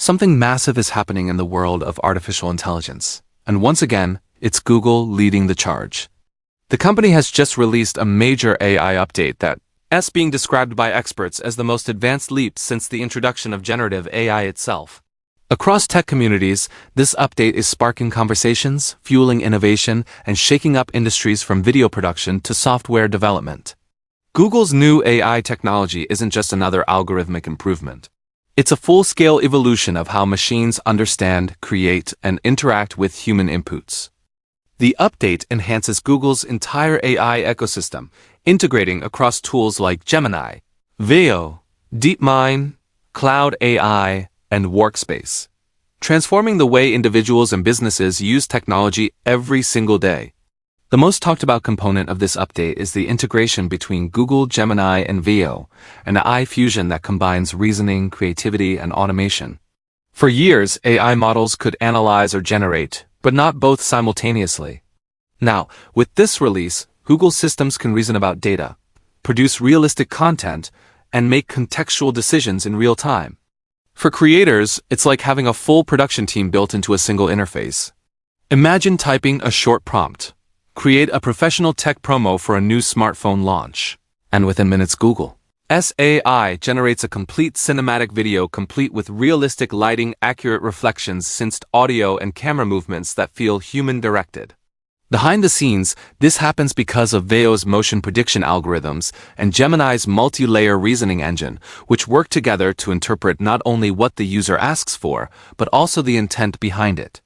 Something massive is happening in the world of artificial intelligence. And once again, it's Google leading the charge. The company has just released a major AI update that's being described by experts as the most advanced leap since the introduction of generative AI itself. Across tech communities, this update is sparking conversations, fueling innovation, and shaking up industries from video production to software development. Google's new AI technology isn't just another algorithmic improvement. It's a full-scale evolution of how machines understand, create, and interact with human inputs. The update enhances Google's entire AI ecosystem, integrating across tools like Gemini, Veo, DeepMind, Cloud AI, and Workspace, transforming the way individuals and businesses use technology every single day. The most talked about component of this update is the integration between Google, Gemini, and Veo, an AI fusion that combines reasoning, creativity, and automation. For years, AI models could analyze or generate, but not both simultaneously. Now, with this release, Google's systems can reason about data, produce realistic content, and make contextual decisions in real time. For creators, it's like having a full production team built into a single interface. Imagine typing a short prompt. Create a professional tech promo for a new smartphone launch. And within minutes, Google's AI generates a complete cinematic video complete with realistic lighting, accurate reflections, synced audio, and camera movements that feel human-directed. Behind the scenes, this happens because of Veo's motion prediction algorithms and Gemini's multi-layer reasoning engine, which work together to interpret not only what the user asks for, but also the intent behind it.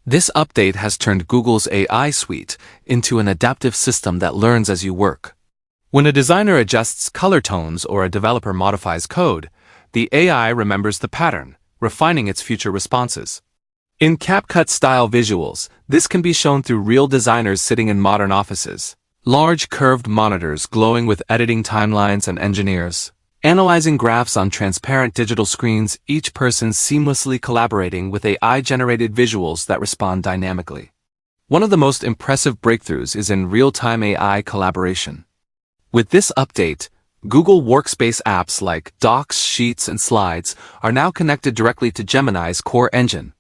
This update has turned Google's AI suite into an adaptive system that learns as you work. When a designer adjusts color tones or a developer modifies code, the AI remembers the pattern, refining its future responses. In CapCut-style visuals, this can be shown through real designers sitting in modern offices. Large curved monitors glowing with editing timelines and engineers. Analyzing graphs on transparent digital screens, each person seamlessly collaborating with AI-generated visuals that respond dynamically. One of the most impressive breakthroughs is in real-time AI collaboration. With this update, Google Workspace apps like Docs, Sheets, and Slides are now connected directly to Gemini's core engine.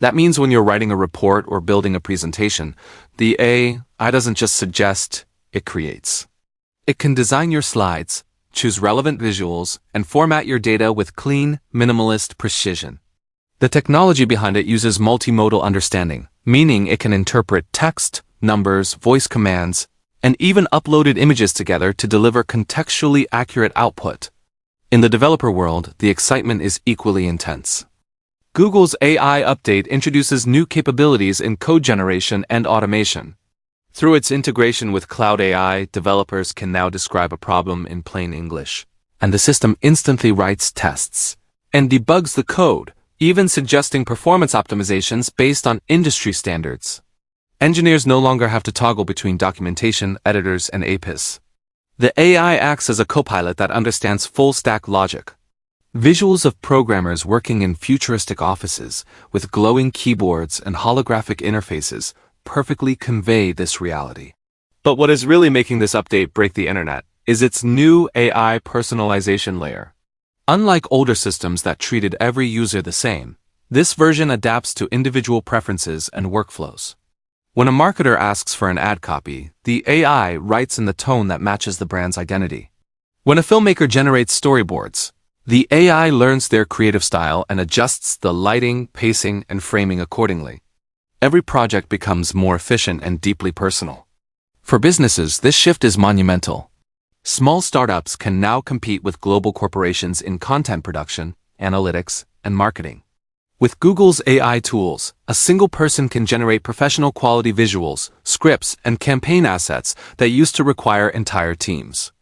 That means when you're writing a report or building a presentation, the AI doesn't just suggest, it creates. It can design your slides, choose relevant visuals, and format your data with clean, minimalist precision. The technology behind it uses multimodal understanding, meaning it can interpret text, numbers, voice commands, and even uploaded images together to deliver contextually accurate output. In the developer world, the excitement is equally intense. Google's AI update introduces new capabilities in code generation and automation. Through its integration with Cloud AI, developers can now describe a problem in plain English, and the system instantly writes tests and debugs the code, even suggesting performance optimizations based on industry standards. Engineers no longer have to toggle between documentation, editors, and APIs. The AI acts as a copilot that understands full-stack logic. Visuals of programmers working in futuristic offices with glowing keyboards and holographic interfaces perfectly convey this reality. But what is really making this update break the internet is its new AI personalization layer. Unlike older systems that treated every user the same, this version adapts to individual preferences and workflows. When a marketer asks for an ad copy, the AI writes in the tone that matches the brand's identity. When a filmmaker generates storyboards, the AI learns their creative style and adjusts the lighting, pacing, and framing accordingly. Every project becomes more efficient and deeply personal. For businesses, this shift is monumental. Small startups can now compete with global corporations in content production, analytics, and marketing. With Google's AI tools, a single person can generate professional quality visuals, scripts, and campaign assets that used to require entire teams.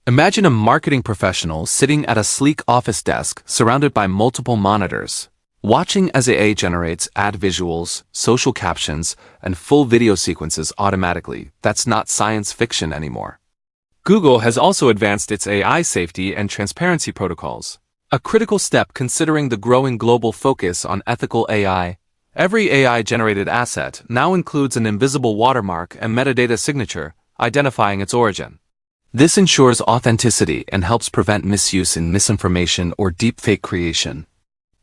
Imagine a marketing professional sitting at a sleek office desk surrounded by multiple monitors, watching as AI generates ad visuals, social captions, and full video sequences automatically. That's not science fiction anymore. Google has also advanced its AI safety and transparency protocols, a critical step considering the growing global focus on ethical AI. Every AI-generated asset now includes an invisible watermark and metadata signature, identifying its origin. This ensures authenticity and helps prevent misuse in misinformation or deepfake creation.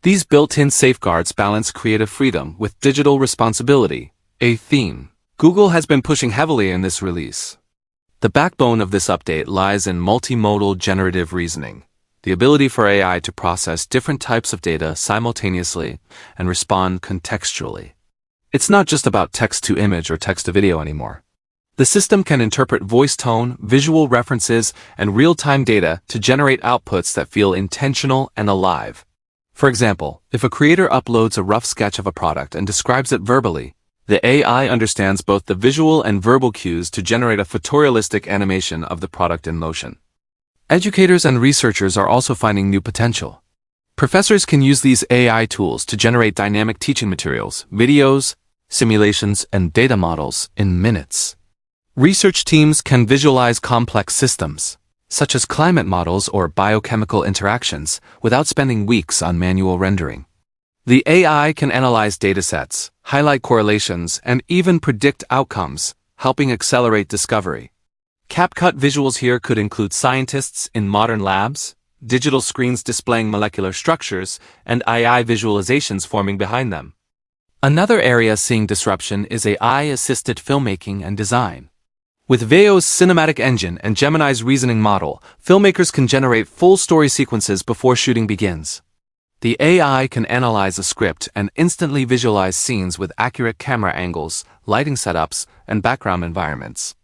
These built-in safeguards balance creative freedom with digital responsibility, a theme Google has been pushing heavily in this release. The backbone of this update lies in multimodal generative reasoning, the ability for AI to process different types of data simultaneously and respond contextually. It's not just about text-to-image or text-to-video anymore. The system can interpret voice tone, visual references, and real-time data to generate outputs that feel intentional and alive. For example, if a creator uploads a rough sketch of a product and describes it verbally, the AI understands both the visual and verbal cues to generate a photorealistic animation of the product in motion. Educators and researchers are also finding new potential. Professors can use these AI tools to generate dynamic teaching materials, videos, simulations, and data models in minutes. Research teams can visualize complex systems, such as climate models or biochemical interactions, without spending weeks on manual rendering. The AI can analyze datasets, highlight correlations, and even predict outcomes, helping accelerate discovery. CapCut visuals here could include scientists in modern labs, digital screens displaying molecular structures, and AI visualizations forming behind them. Another area seeing disruption is AI-assisted filmmaking and design. With Veo's cinematic engine and Gemini's reasoning model, filmmakers can generate full story sequences before shooting begins. The AI can analyze a script and instantly visualize scenes with accurate camera angles, lighting setups, and background environments.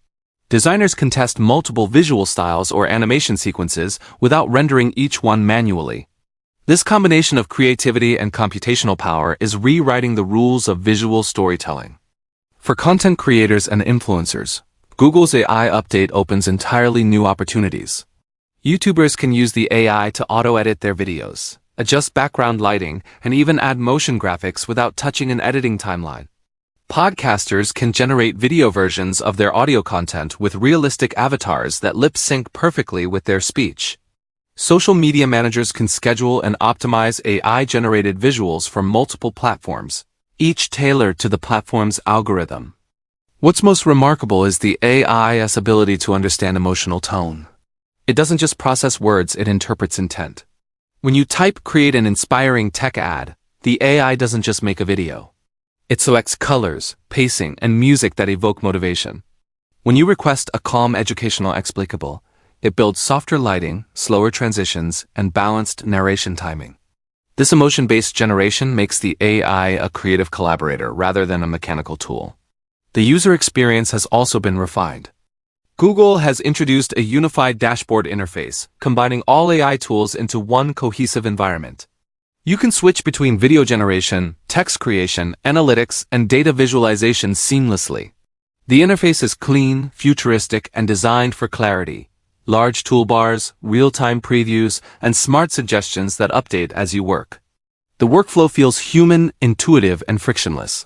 Designers can test multiple visual styles or animation sequences without rendering each one manually. This combination of creativity and computational power is rewriting the rules of visual storytelling. For content creators and influencers, Google's AI update opens entirely new opportunities. YouTubers can use the AI to auto-edit their videos, adjust background lighting, and even add motion graphics without touching an editing timeline. Podcasters can generate video versions of their audio content with realistic avatars that lip-sync perfectly with their speech. Social media managers can schedule and optimize AI-generated visuals for multiple platforms, each tailored to the platform's algorithm. What's most remarkable is the AI's ability to understand emotional tone. It doesn't just process words, it interprets intent. When you create an inspiring tech ad, the AI doesn't just make a video. It selects colors, pacing, and music that evoke motivation. When you request a calm educational explicable, it builds softer lighting, slower transitions, and balanced narration timing. This emotion-based generation makes the AI a creative collaborator rather than a mechanical tool. The user experience has also been refined. Google has introduced a unified dashboard interface, combining all AI tools into one cohesive environment. You can switch between video generation, text creation, analytics, and data visualization seamlessly. The interface is clean, futuristic, and designed for clarity. Large toolbars, real-time previews, and smart suggestions that update as you work. The workflow feels human, intuitive, and frictionless.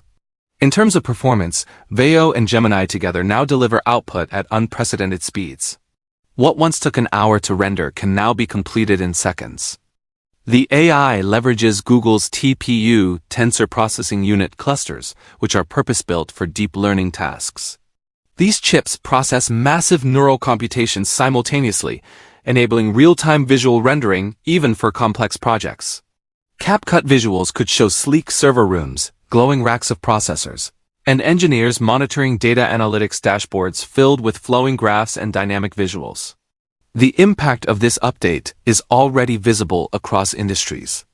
In terms of performance, Veo and Gemini together now deliver output at unprecedented speeds. What once took an hour to render can now be completed in seconds. The AI leverages Google's TPU tensor processing unit clusters, which are purpose-built for deep learning tasks. These chips process massive neural computations simultaneously, enabling real-time visual rendering even for complex projects. CapCut visuals could show sleek server rooms, glowing racks of processors, and engineers monitoring data analytics dashboards filled with flowing graphs and dynamic visuals. The impact of this update is already visible across industries.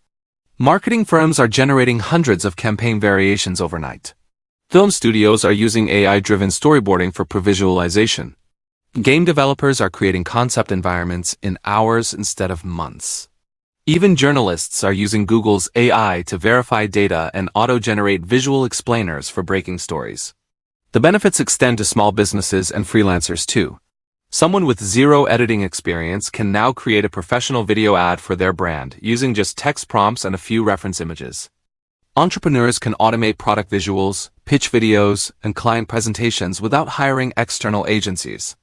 Marketing firms are generating hundreds of campaign variations overnight. Film studios are using AI-driven storyboarding for previsualization. Game developers are creating concept environments in hours instead of months. Even journalists are using Google's AI to verify data and auto-generate visual explainers for breaking stories. The benefits extend to small businesses and freelancers too. Someone with zero editing experience can now create a professional video ad for their brand using just text prompts and a few reference images. Entrepreneurs can automate product visuals, pitch videos, and client presentations without hiring external agencies.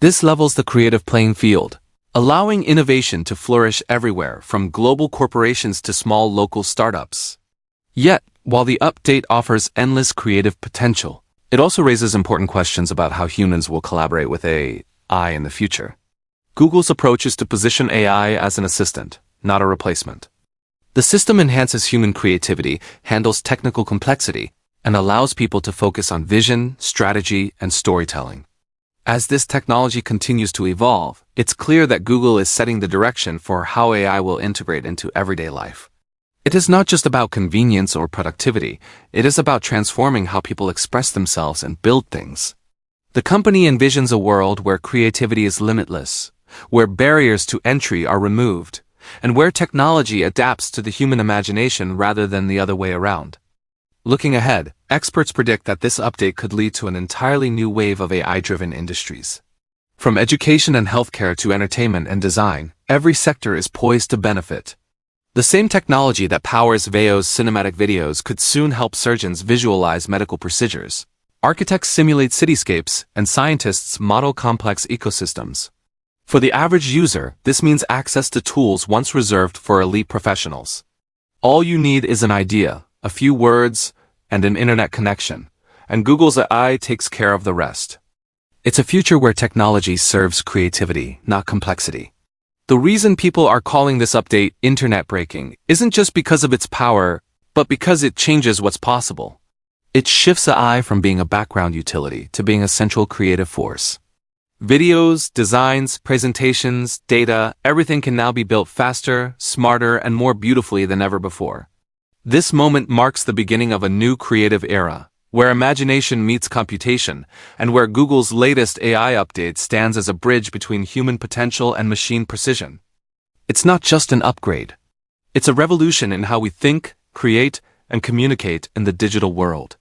This levels the creative playing field, allowing innovation to flourish everywhere, from global corporations to small local startups. Yet, while the update offers endless creative potential, it also raises important questions about how humans will collaborate with AI in the future. Google's approach is to position AI as an assistant, not a replacement. The system enhances human creativity, handles technical complexity, and allows people to focus on vision, strategy, and storytelling. As this technology continues to evolve, it's clear that Google is setting the direction for how AI will integrate into everyday life. It is not just about convenience or productivity, it is about transforming how people express themselves and build things. The company envisions a world where creativity is limitless, where barriers to entry are removed, and where technology adapts to the human imagination rather than the other way around. Looking ahead, experts predict that this update could lead to an entirely new wave of AI-driven industries. From education and healthcare to entertainment and design, every sector is poised to benefit. The same technology that powers Veo's cinematic videos could soon help surgeons visualize medical procedures. Architects simulate cityscapes, and scientists model complex ecosystems. For the average user, this means access to tools once reserved for elite professionals. All you need is an idea, a few words, and an internet connection, and Google's AI takes care of the rest. It's a future where technology serves creativity, not complexity. The reason people are calling this update internet breaking isn't just because of its power, but because it changes what's possible. It shifts AI from being a background utility to being a central creative force. Videos, designs, presentations, data, everything can now be built faster, smarter, and more beautifully than ever before. This moment marks the beginning of a new creative era, where imagination meets computation, and where Google's latest AI update stands as a bridge between human potential and machine precision. It's not just an upgrade. It's a revolution in how we think, create, and communicate in the digital world.